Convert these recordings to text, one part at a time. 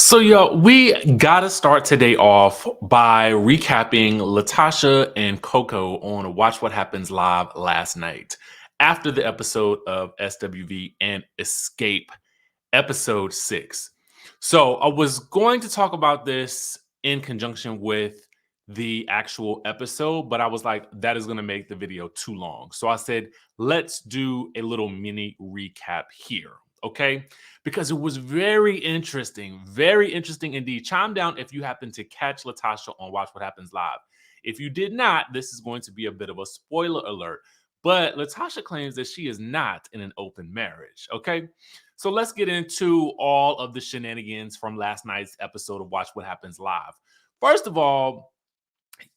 So, yo, we gotta start today off by recapping Latasha and Coco on Watch What Happens Live last night after the episode of SWV and Escape, episode 6. So, I was going to talk about this in conjunction with the actual episode, but I was like, that is going to make the video too long. So, I said, let's do a little mini recap here. Okay, because it was very interesting indeed. Chime down if you happen to catch Latasha on Watch What Happens Live. If you did not, this is going to be a bit of a spoiler alert. But Latasha claims that she is not in an open marriage. Okay, so let's get into all of the shenanigans from last night's episode of Watch What Happens Live. First of all,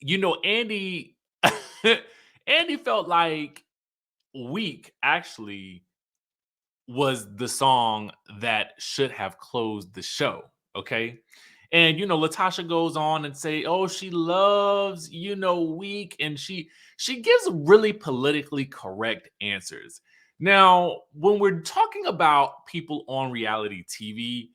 Andy, Andy felt like Week actually was the song that should have closed the show. Okay. And Latasha goes on and say, oh, she loves, Week, and she gives really politically correct answers. Now, when we're talking about people on reality TV,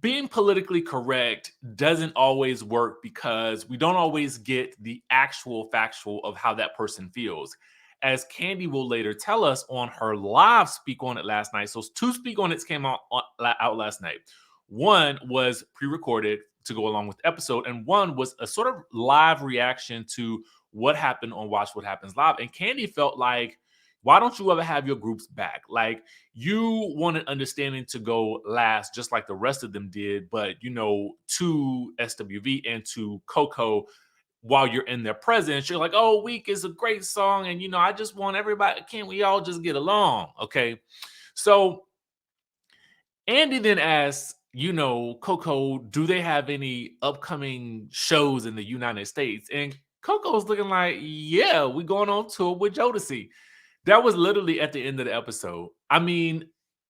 being politically correct doesn't always work because we don't always get the actual factual of how that person feels. As Kandi will later tell us on her live Speak On It last night. So two Speak On It's came out last night. One was pre-recorded to go along with the episode, and one was a sort of live reaction to what happened on Watch What Happens Live. And Kandi felt like, why don't you ever have your groups back? Like, you wanted understanding to go last just like the rest of them did, but to SWV and to Coco, while you're in their presence, you're like, oh, Week is a great song, and I just want everybody, can't we all just get along? Okay. So Andy then asks, Coco, do they have any upcoming shows in the United States? And Coco's looking like, yeah, we going on tour with Jodeci. That was literally at the end of the episode. I mean,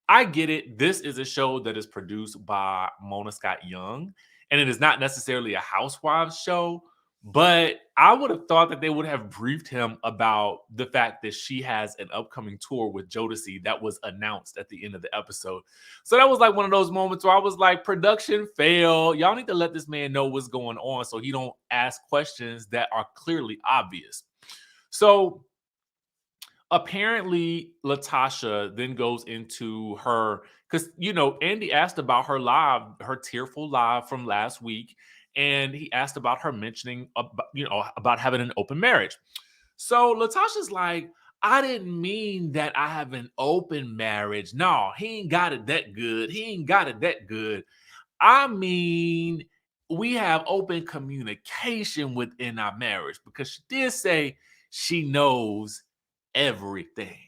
I get it. This is a show that is produced by Mona Scott Young, and it is not necessarily a housewives show, but I would have thought that they would have briefed him about the fact that she has an upcoming tour with Jodeci that was announced at the end of the episode. So that was like one of those moments where I was like, production fail. Y'all need to let this man know what's going on so he don't ask questions that are clearly obvious. So apparently Latasha then goes into her, because Andy asked about her tearful live from last week, and he asked about her mentioning about having an open marriage. So Latasha's like, I didn't mean that I have an open marriage. No, he ain't got it that good. He ain't got it that good. I mean, we have open communication within our marriage, because she did say she knows everything.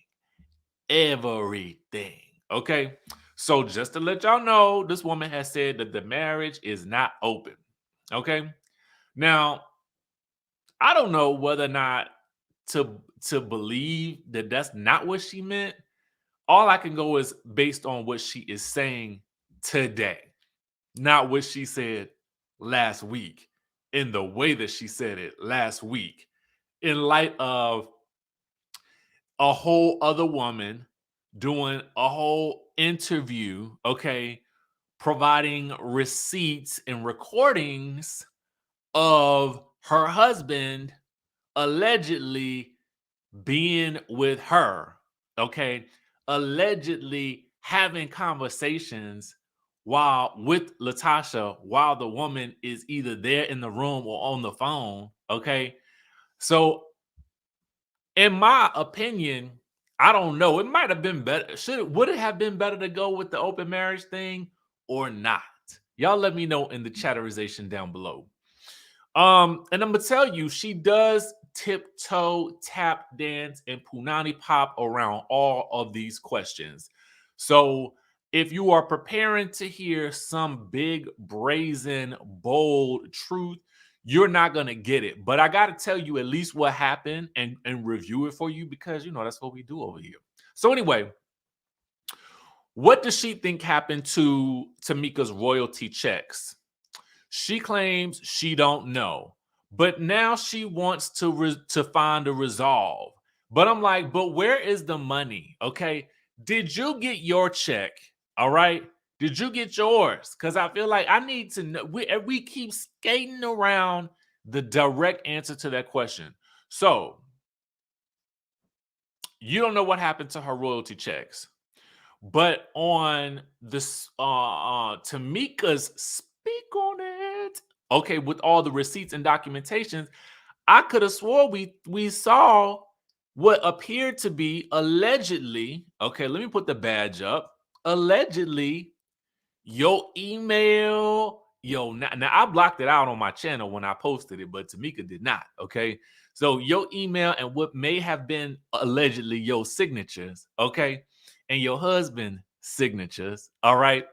Everything. Okay. So just to let y'all know, this woman has said that the marriage is not open. Okay. Now, I don't know whether or not to believe that that's not what she meant. All I can go is based on what she is saying today, not what she said last week, in the way that she said it last week, in light of a whole other woman doing a whole interview, okay, providing receipts and recordings of her husband allegedly being with her, okay, allegedly having conversations while with Latasha while the woman is either there in the room or on the phone, okay? So in my opinion, I don't know. It might have been better. Would it have been better to go with the open marriage thing or not? Y'all let me know in the chatterization down below. And I'm gonna tell you, she does tiptoe, tap dance, and punani pop around all of these questions. So if you are preparing to hear some big, brazen, bold truth, you're not gonna get it. But I gotta tell you at least what happened and review it for you, because that's what we do over here. So anyway, what does she think happened to Tamika's royalty checks? She claims she don't know, but now she wants to find a resolve. But I'm like, but where is the money? Okay, did you get your check? All right, Did you get yours? Because I feel like I need to know. We keep skating around the direct answer to that question. So you don't know what happened to her royalty checks, but on this Tamika's speak on it. Okay, with all the receipts and documentations, I could have swore we saw what appeared to be allegedly. Okay, let me put the badge up. Allegedly, your email, now I blocked it out on my channel when I posted it, but Tamika did not. Okay, so your email and what may have been allegedly your signatures, okay, and your husband signatures, all right,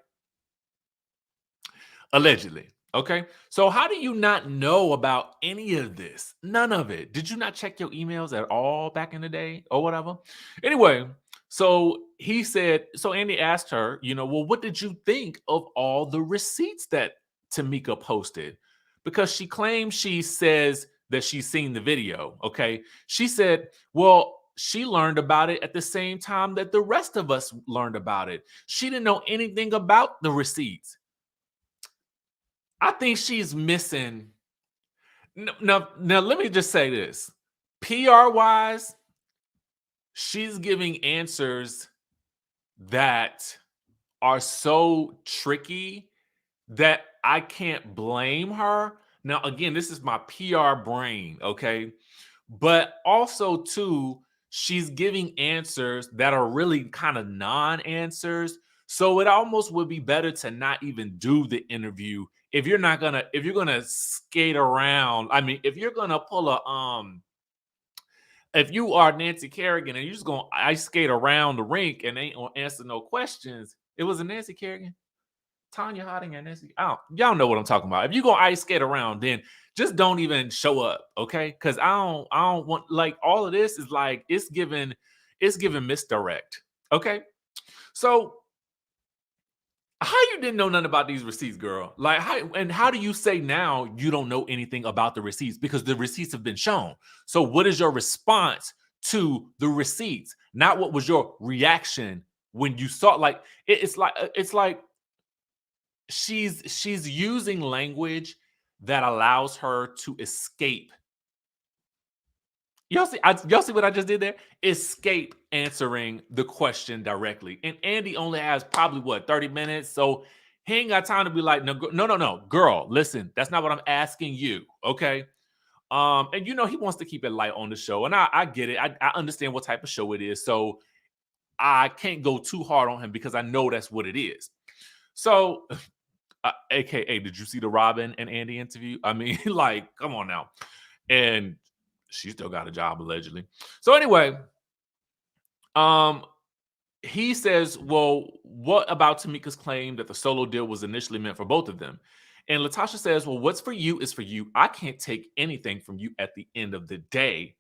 allegedly. Okay. So how do you not know about any of this? None of it. Did you not check your emails at all back in the day or whatever? Anyway, so he said, so Andy asked her, well, what did you think of all the receipts that Tamika posted? Because she claims she says that she's seen the video. Okay. She said, well, she learned about it at the same time that the rest of us learned about it. She didn't know anything about the receipts. I think she's missing. Now, let me just say this. PR wise, she's giving answers that are so tricky that I can't blame her. Now, again, this is my PR brain, okay? But also, too, she's giving answers that are really kind of non-answers. So it almost would be better to not even do the interview if you're gonna skate around. I mean, if you're gonna pull a if you are Nancy Kerrigan and you're just gonna ice skate around the rink and ain't gonna answer no questions. It was a Nancy Kerrigan. Tanya Harding and Nancy. Y'all know what I'm talking about. If you go ice skate around, then just don't even show up, okay? Because I don't want like all of this is like it's giving misdirect. Okay. So how you didn't know nothing about these receipts, girl? Like how do you say now you don't know anything about the receipts? Because the receipts have been shown. So what is your response to the receipts? Not what was your reaction when you saw like it's like she's using language that allows her to escape. Y'all see what I just did there? Escape answering the question directly. And Andy only has probably what 30 minutes. So he ain't got time to be like, no, no, girl, listen, that's not what I'm asking you. Okay. And he wants to keep it light on the show. And I get it. I understand what type of show it is. So I can't go too hard on him because I know that's what it is. So AKA, did you see the Robin and Andy interview? I mean, like, come on now. And she still got a job allegedly. So anyway, um, he says, well, what about Tamika's claim that the solo deal was initially meant for both of them? And Latocha says, well, what's for you is for you. I can't take anything from you at the end of the day.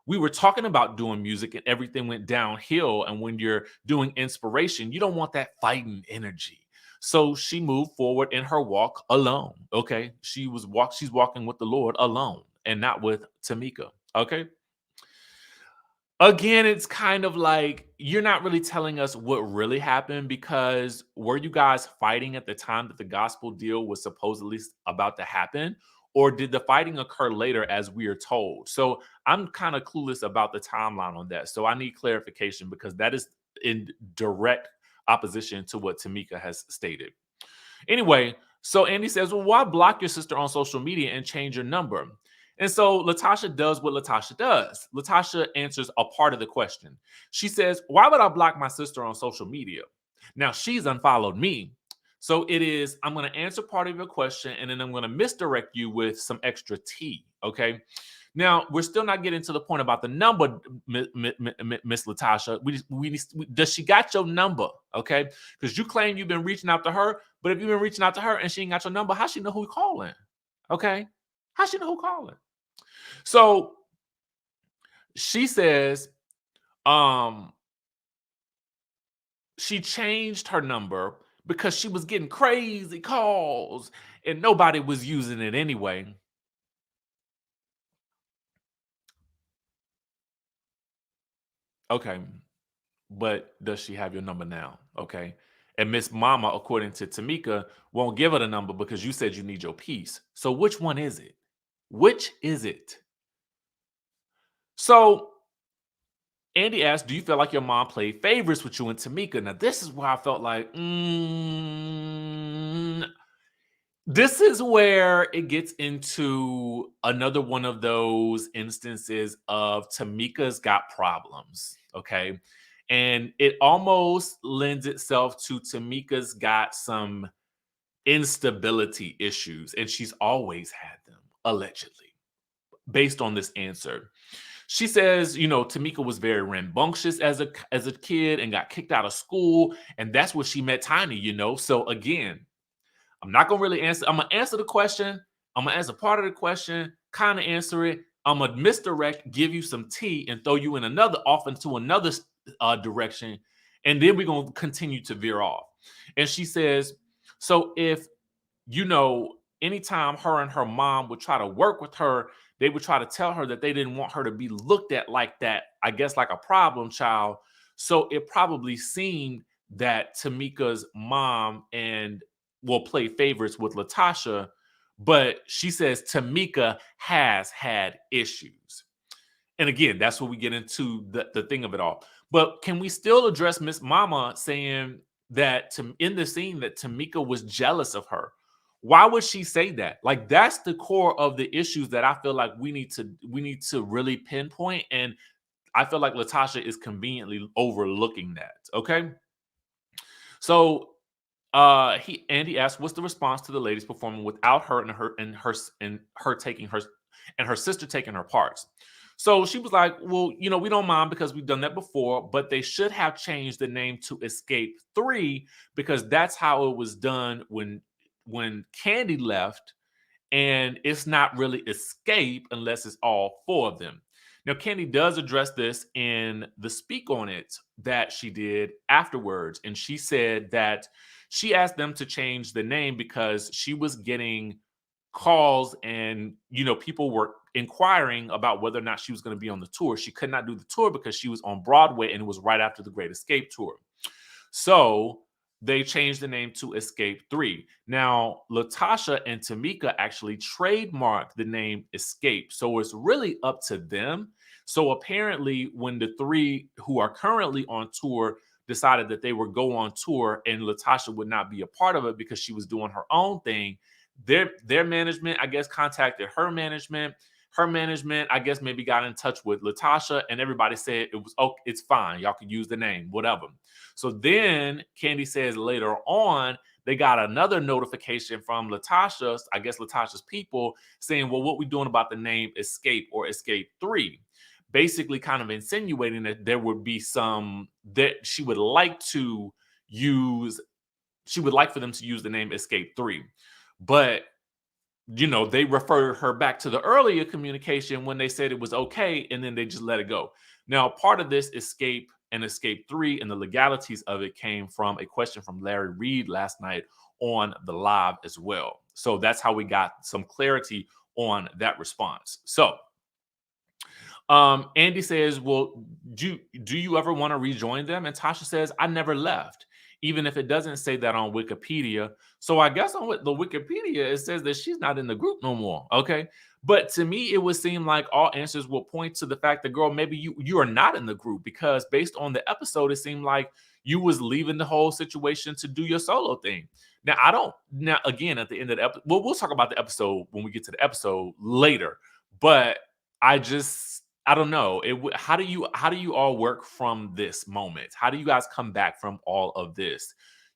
We were talking about doing music and everything went downhill. And when you're doing inspiration, you don't want that fighting energy. So she moved forward in her walk alone. Okay. She's walking with the Lord alone and not with Tamika. Okay. Again, it's kind of like you're not really telling us what really happened because were you guys fighting at the time that the gospel deal was supposedly about to happen? Or did the fighting occur later as we are told? So I'm kind of clueless about the timeline on that. So I need clarification because that is in direct opposition to what Tamika has stated. Anyway, so Andy says, well, why block your sister on social media and change your number? And so Latasha does what Latasha does. Latasha answers a part of the question. She says, why would I block my sister on social media? Now she's unfollowed me. So it is, I'm going to answer part of your question and then I'm going to misdirect you with some extra tea. Okay. Now we're still not getting to the point about the number, Miss Latasha. Does she got your number? Okay, because you claim you've been reaching out to her, but if you've been reaching out to her and she ain't got your number, how she know who calling? Okay, how she know who calling? So she says, um, she changed her number because she was getting crazy calls and nobody was using it anyway. Okay, but does she have your number now? Okay. And Miss Mama, according to Tamika, won't give her the number because you said you need your piece. So which one is it? Which is it? So Andy asked, do you feel like your mom played favorites with you and Tamika? Now, this is where I felt like, this is where it gets into another one of those instances of Tamika's got problems, okay? And it almost lends itself to Tamika's got some instability issues, and she's always had them, allegedly, based on this answer. She says, Tamika was very rambunctious as a kid and got kicked out of school, and that's where she met Tiny. So again, I'm not gonna really answer. I'm gonna answer the question. I'm gonna answer part of the question, kind of answer it. I'm gonna misdirect, give you some tea, and throw you in off into another direction, and then we're gonna continue to veer off. And she says, so if anytime her and her mom would try to work with her, they would try to tell her that they didn't want her to be looked at like that, I guess like a problem child. So it probably seemed that Tamika's mom and will play favorites with Latocha, but she says Tamika has had issues. And again, that's where we get into the thing of it all. But can we still address Miss Mama saying that in the scene that Tamika was jealous of her? Why would she say that? Like that's the core of the issues that I feel like we need to really pinpoint. And I feel like Latasha is conveniently overlooking that. Okay. So Andy asked, what's the response to the ladies performing without her and her taking her and her sister taking her parts? So she was like, well, we don't mind because we've done that before, but they should have changed the name to Escape 3 because that's how it was done when Kandi left, and it's not really Escape unless it's all four of them. Now, Kandi does address this in the speak on it that she did afterwards, and she said that she asked them to change the name because she was getting calls and people were inquiring about whether or not she was going to be on the tour. She could not do the tour because she was on Broadway and it was right after the Great Escape tour. So they changed the name to Escape 3. Now, Latasha and Tamika actually trademarked the name Escape. So it's really up to them. So apparently, when the three who are currently on tour decided that they would go on tour and Latasha would not be a part of it because she was doing her own thing, their management, I guess, contacted her management. Her management, I guess, maybe got in touch with Latasha, and everybody said it was okay, it's fine. Y'all can use the name, whatever. So then Kandi says later on, they got another notification from Latasha's, I guess Latasha's people, saying, well, what we doing about the name Escape or Escape 3? Basically kind of insinuating that there would be that she would like for them to use the name Escape 3. But they referred her back to the earlier communication when they said it was okay, and then they just let it go. Now, part of this Escape and Escape 3 and the legalities of it came from a question from Larry Reed last night on the live as well. So that's how we got some clarity on that response. So Andy says, well, do you ever want to rejoin them? And Tasha says, I never left, even if it doesn't say that on Wikipedia. So I guess on the Wikipedia, it says that she's not in the group no more. Okay. But to me, it would seem like all answers will point to the fact that, girl, maybe you are not in the group, because based on the episode, it seemed like you was leaving the whole situation to do your solo thing. Now, again, at the end of the episode, we'll talk about the episode when we get to the episode later. But I don't know. How do you all work from this moment? How do you guys come back from all of this?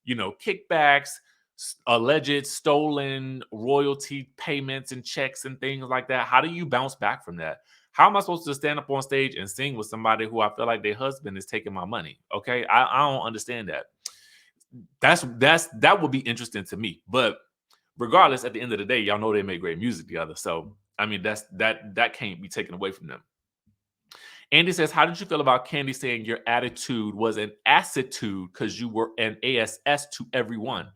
Kickbacks, alleged stolen royalty payments and checks and things like that. How do you bounce back from that? How am I supposed to stand up on stage and sing with somebody who I feel like their husband is taking my money? Okay, I don't understand that. That would be interesting to me. But regardless, at the end of the day, y'all know they make great music together. So I mean, that can't be taken away from them. Andy says, how did you feel about Kandi saying your attitude was an attitude because you were an ASS to everyone?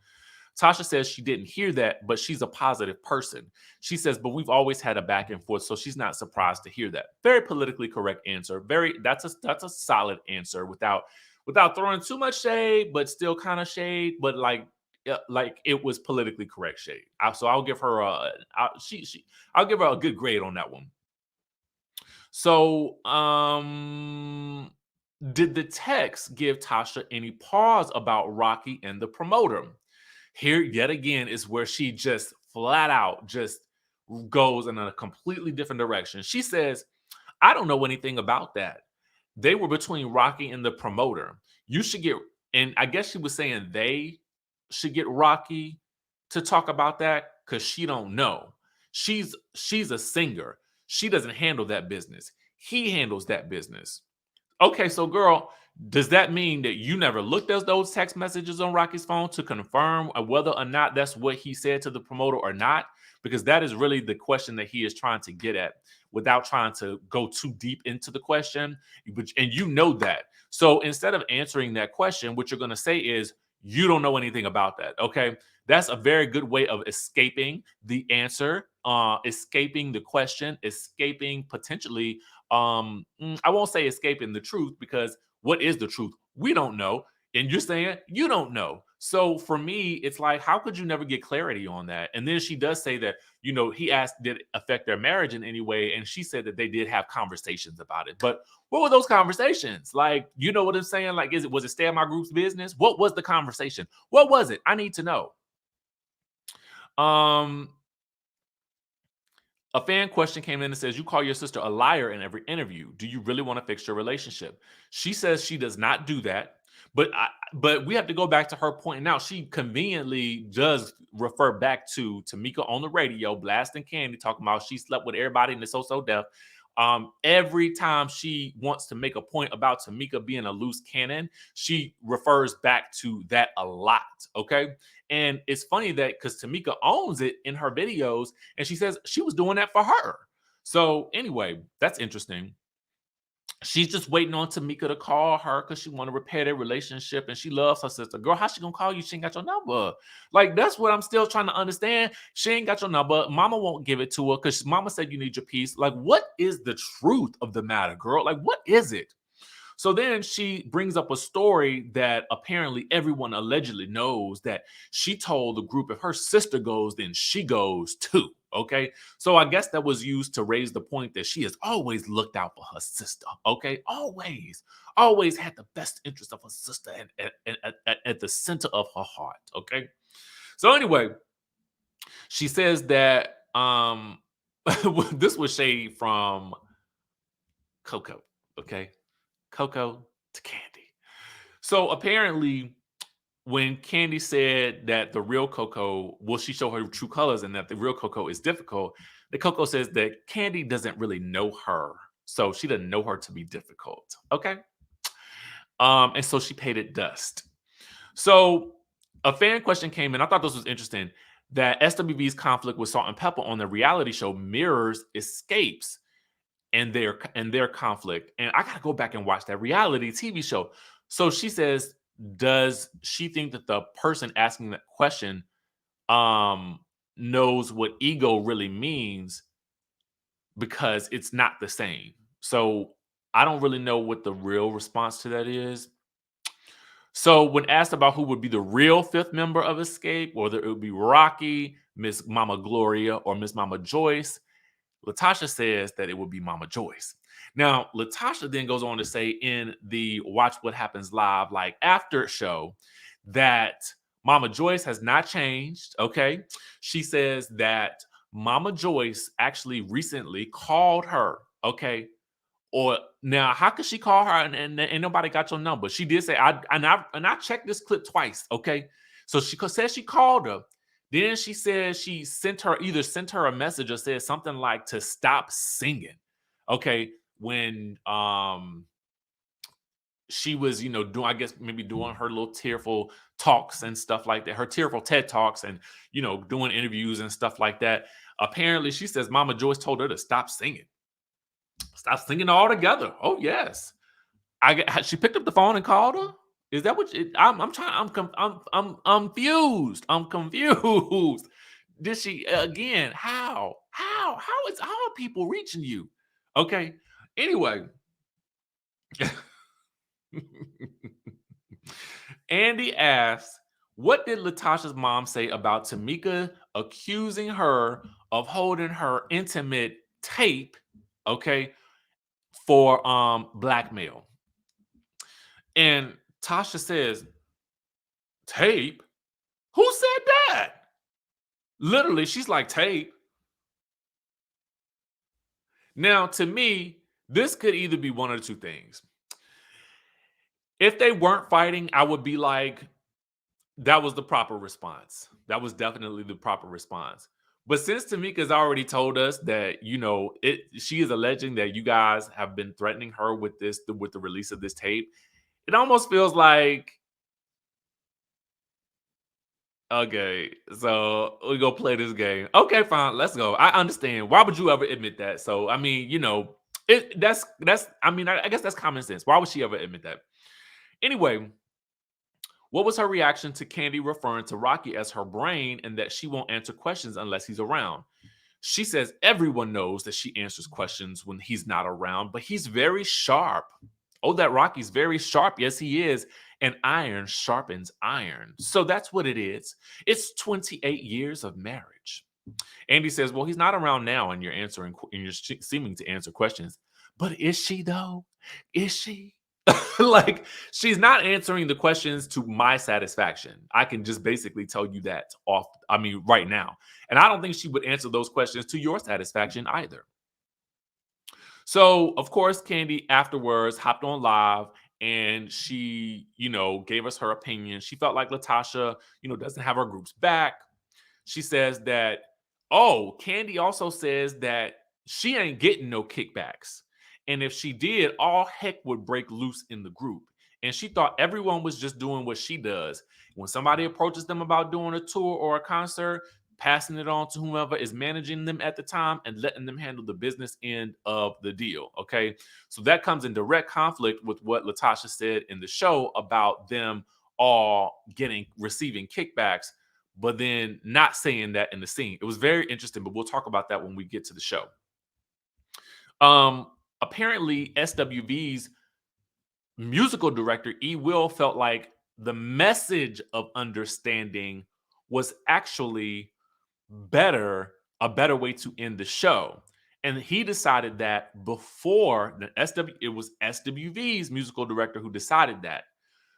Tasha says she didn't hear that, but she's a positive person. She says, but we've always had a back and forth, so she's not surprised to hear that. Very politically correct answer. That's a solid answer without throwing too much shade, but still kind of shade, but like it was politically correct shade. So I'll give her I'll give her a good grade on that one. So, did the text give Tasha any pause about Rocky and the promoter? Here, yet again, is where she just flat out just goes in a completely different direction. She says, I don't know anything about that. They were between Rocky and the promoter. You should get, and I guess she was saying they should get Rocky to talk about that because she don't know. She's a singer. She doesn't handle that business. He handles that business. Okay, so girl, does that mean that you never looked at those text messages on Rocky's phone to confirm whether or not that's what he said to the promoter or not? Because that is really the question that he is trying to get at without trying to go too deep into the question. And you know that. So instead of answering that question, what you're going to say is, you don't know anything about that. Okay. That's a very good way of escaping the answer, escaping the question, escaping potentially I won't say escaping the truth because what is the truth? We don't know. And you're saying you don't know. So for me, it's like, how could you never get clarity on that? And then she does say that, he asked, did it affect their marriage in any way? And she said that they did have conversations about it. But what were those conversations? Like, you know what I'm saying? Like, was it stay in my group's business? What was the conversation? What was it? I need to know. Um, A fan question came in and says, you call your sister a liar in every interview. Do you really want to fix your relationship? She says she does not do that. But we have to go back to her pointing out. She conveniently does refer back to Tamika on the radio, blasting Kandi, talking about she slept with everybody in the so deaf. Every time she wants to make a point about Tamika being a loose cannon, she refers back to that a lot. Okay. And it's funny that because Tamika owns it in her videos, and she says she was doing that for her. So anyway, that's interesting. She's just waiting on Tamika to call her because she want to repair their relationship and she loves her sister. Girl, how she gonna call you? She ain't got your number. Like, that's what I'm still trying to understand. She ain't got your number. Mama won't give it to her because mama said you need your peace. Like, what is the truth of the matter, girl? Like, what is it? So then she brings up a story that apparently everyone allegedly knows, that she told the group if her sister goes, then she goes too. Okay. So I guess that was used to raise the point that she has always looked out for her sister. Okay. Always had the best interest of her sister at the center of her heart. Okay. So anyway, she says that this was shade from Coco. Okay. Coco to Kandi. So apparently, when Kandi said that the real Coco, will she show her true colors and that the real Coco is difficult, the Coco says that Kandi doesn't really know her. So she doesn't know her to be difficult. Okay. And so she paid it dust. So a fan question came in. I thought this was interesting, that SWV's conflict with Salt and Pepper on the reality show mirrors Escapes and their conflict. And I gotta go back and watch that reality TV show. So she says, does she think that the person asking that question knows what ego really means, because it's not the same? So I don't really know what the real response to that is. So when asked about who would be the real fifth member of Escape, whether it would be Rocky, Miss Mama Gloria, or Miss Mama Joyce, Latocha says that it would be Mama Joyce. Now, Latocha then goes on to say in the Watch What Happens Live, like after show, that Mama Joyce has not changed. Okay. She says that Mama Joyce actually recently called her. Okay. Or now, how could she call her and ain't nobody got your number? She did say, I checked this clip twice. Okay. So she says she called her. Then she said she sent her a message or said something like to stop singing. Okay. When she was, doing, I guess maybe doing her little tearful talks and stuff like that, her tearful TED talks and, doing interviews and stuff like that. Apparently, she says Mama Joyce told her to stop singing. Stop singing altogether. Oh, yes. She picked up the phone and called her. Is that what I'm confused. I'm confused. Did she again? How are people reaching you? Okay. Anyway. Andy asks, what did Latasha's mom say about Tamika accusing her of holding her intimate tape, okay, for blackmail? And Tasha says, tape? Who said that? Literally, she's like, tape. Now, to me, this could either be one of two things. If they weren't fighting, I would be like, that was the proper response. That was definitely the proper response. But since Tamika's already told us that, she is alleging that you guys have been threatening her with with the release of this tape, it almost feels like, okay, so we go play this game. Okay, fine, let's go. I understand. Why would you ever admit that? So I mean, that's I mean, I guess that's common sense. Why would she ever admit that? Anyway, what was her reaction to Kandi referring to Rocky as her brain and that she won't answer questions unless he's around? She says everyone knows that she answers questions when he's not around, but he's very sharp. Oh, that Rocky's very sharp. Yes, he is. And iron sharpens iron. So that's what it is. It's 28 years of marriage. Andy says, well, he's not around now, and you're seeming to answer questions. But is she, though? Is she? Like, she's not answering the questions to my satisfaction. I can just basically tell you that right now. And I don't think she would answer those questions to your satisfaction either. So, of course, Kandi afterwards hopped on live and she, gave us her opinion. She felt like Latasha, doesn't have her groups back. She says that, Kandi also says that she ain't getting no kickbacks. And if she did, all heck would break loose in the group. And she thought everyone was just doing what she does. When somebody approaches them about doing a tour or a concert, passing it on to whomever is managing them at the time and letting them handle the business end of the deal. Okay. So that comes in direct conflict with what Latasha said in the show about them all receiving kickbacks, but then not saying that in the scene. It was very interesting, but we'll talk about that when we get to the show. Apparently, SWV's musical director, E. Will, felt like the message of understanding was actually a better way to end the show. And he decided that before it was SWV's musical director who decided that.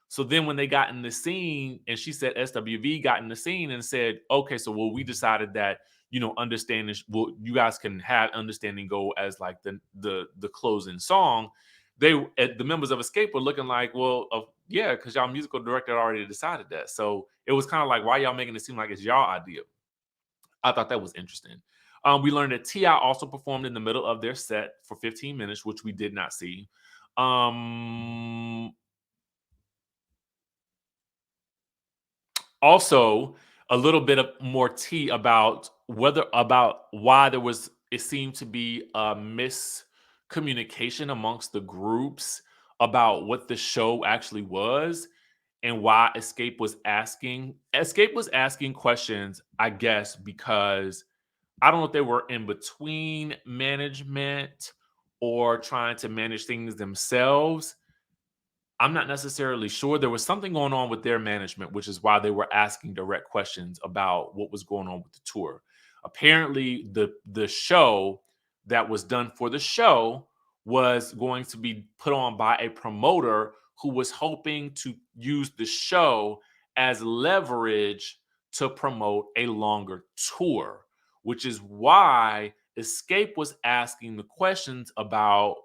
So then when they got in the scene and she said SWV got in the scene and said, okay, so we decided that, understanding, you guys can have understanding go as like the closing song. The members of Escape were looking like, well, yeah, because y'all musical director already decided that. So it was kind of like, why y'all making it seem like it's y'all idea? I thought that was interesting. We learned that T.I. also performed in the middle of their set for 15 minutes, which we did not see. Also, a little bit of more tea about why it seemed to be a miscommunication amongst the groups about what the show actually was and why Escape was asking questions, I guess, because I don't know if they were in between management or trying to manage things themselves. I'm not necessarily sure. There was something going on with their management, which is why they were asking direct questions about what was going on with the tour. Apparently, the show that was done for the show was going to be put on by a promoter who was hoping to use the show as leverage to promote a longer tour, which is why Escape was asking the questions about,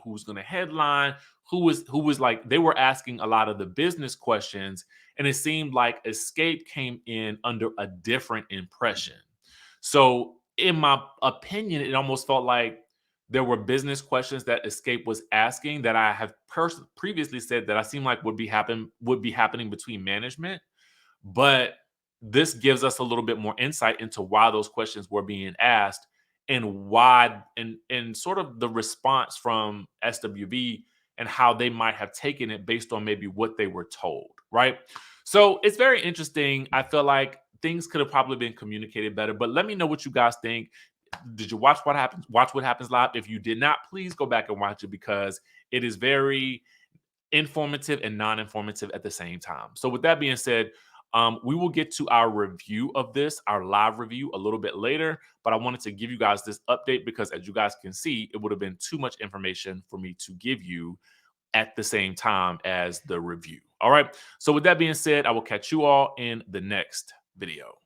who's going to headline, who was like, they were asking a lot of the business questions, and it seemed like Escape came in under a different impression. So in my opinion, it almost felt like there were business questions that Escape was asking that I have previously said that I seem like would be happening between management, but this gives us a little bit more insight into why those questions were being asked and why and sort of the response from SWV and how they might have taken it based on maybe what they were told, right? So it's very interesting. I feel like things could have probably been communicated better, but let me know what you guys think. Did you watch what happens live? If you did not, please go back and watch it because it is very informative and non-informative at the same time. So with that being said, we will get to our review of this, our live review, a little bit later, but I wanted to give you guys this update because, as you guys can see, it would have been too much information for me to give you at the same time as the review. All right. So with that being said, I will catch you all in the next video.